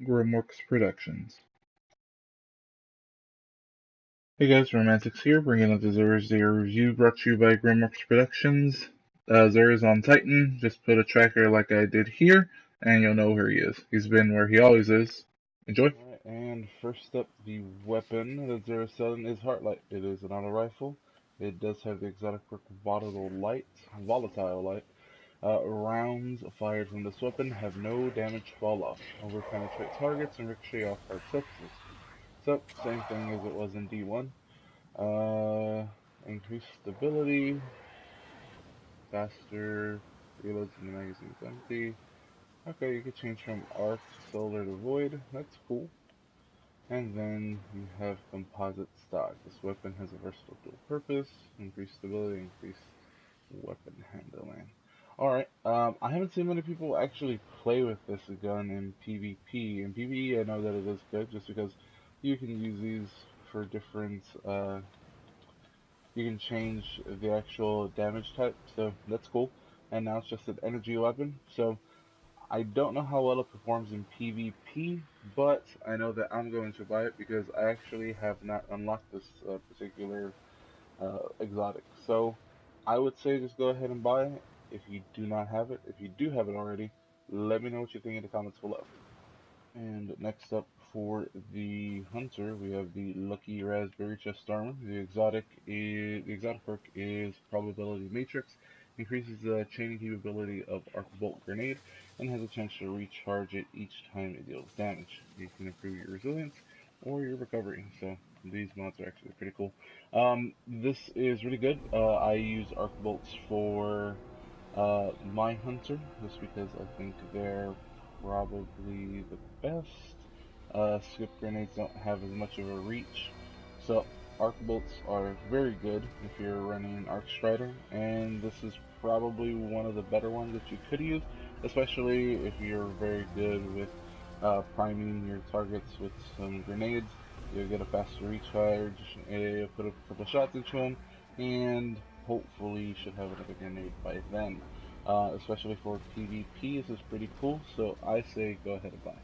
Grimworks Productions. Hey guys, Romantics here, bringing up the Xur-Day review brought to you by Grimworks Productions. Xur is on Titan. Just put a tracker like I did here, and you'll know where he is. He's been where he always is. Enjoy. Alright, and first up, the weapon that Xur is selling is Heartlight. It is an auto rifle. It does have the exotic perk Volatile Light. Rounds fired from this weapon have no damage fall off, over-penetrate targets, and ricochet off hard surfaces. So, same thing as it was in D1. Increased stability, faster, reloads when the magazine's empty. Okay, you can change from arc, solar to void, that's cool. And then you have composite stock. This weapon has a versatile dual purpose, increased stability, increased weapon handling. Alright, I haven't seen many people actually play with this gun in PvP. In PvE, I know that it is good just because you can use these for different, you can change the actual damage type, so that's cool. And now it's just an energy weapon, so I don't know how well it performs in PvP, but I know that I'm going to buy it because I actually have not unlocked this particular exotic. So I would say just go ahead and buy it if you do not have it. If you do have it already, let me know what you think in the comments below. And next up for the hunter, we have the Lucky Raspberry Chest Armor. The exotic perk is Probability Matrix. Increases the chaining capability of Arc Bolt Grenade and has a chance to recharge it each time it deals damage. You can improve your resilience or your recovery. So these mods are actually pretty cool. This is really good. I use Arc Bolts for my hunter just because I think they're probably the best. Skip grenades don't have as much of a reach, so arc bolts are very good if you're running Arc Strider, and this is probably one of the better ones that you could use, especially if you're very good with priming your targets with some grenades. You'll get a faster recharge, put a couple shots into them, and hopefully you should have another grenade by then. Especially for PvP, this is pretty cool, so I say go ahead and buy.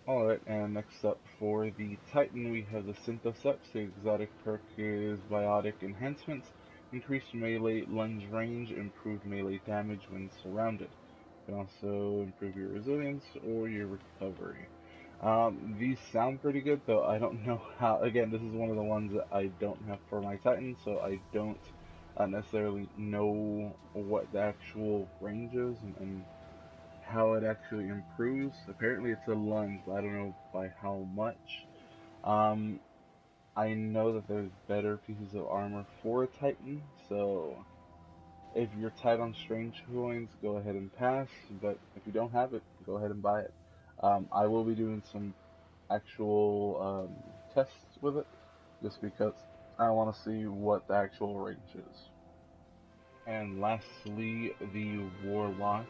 Alright, and next up for the Titan, we have the Synthosex. The exotic perk is Biotic Enhancements. Increased melee lunge range, improved melee damage when surrounded. You can also improve your resilience or your recovery. These sound pretty good, though I don't know how. Again, this is one of the ones that I don't have for my Titan, so I don't necessarily know what the actual range is and how it actually improves. Apparently, it's a lunge, but I don't know by how much. Um, I know that there's better pieces of armor for a Titan, so if you're tight on strange coins, go ahead and pass. But if you don't have it, go ahead and buy it. I will be doing some actual tests with it, just because I want to see what the actual range is. And lastly, the Warlock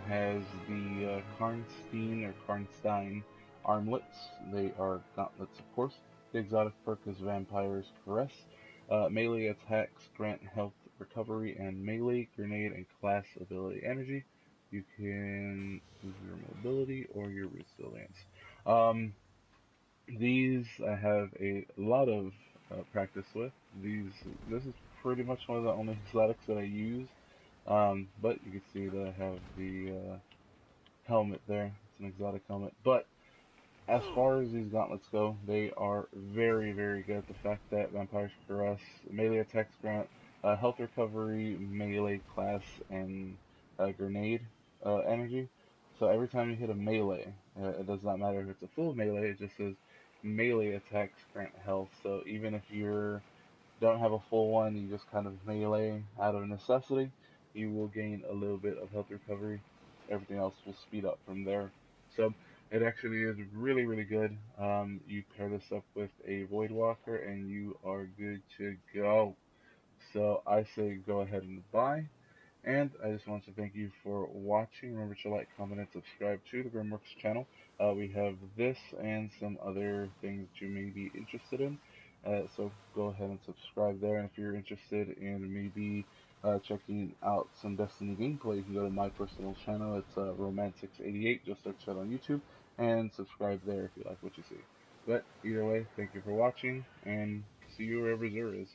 has the Karnstein armlets. They are gauntlets, of course. The exotic perk is Vampire's Caress. Melee attacks grant health recovery and melee, grenade, and class ability energy. You can use your mobility or your resilience. Um, these I have a lot of practice with. This is pretty much one of the only exotics that I use. But you can see that I have the helmet there. It's an exotic helmet. But as far as these gauntlets go, they are very, very good. The fact that Vampire's Caress, melee attacks grant health recovery, melee class, and grenade energy. So every time you hit a melee, it does not matter if it's a full melee, it just says melee attacks grant health. So even if you don't have a full one, you just kind of melee out of necessity, you will gain a little bit of health recovery. Everything else will speed up from there. So it actually is really, really good. You pair this up with a Void Walker and you are good to go. So I say go ahead and buy. And I just want to thank you for watching. Remember to like, comment, and subscribe to the Grimworks channel. We have this and some other things that you may be interested in. So go ahead and subscribe there. And if you're interested in maybe checking out some Destiny gameplay, you can go to my personal channel. It's Romantics88. Just search that on YouTube and subscribe there if you like what you see. But either way, thank you for watching, and see you wherever Xur is.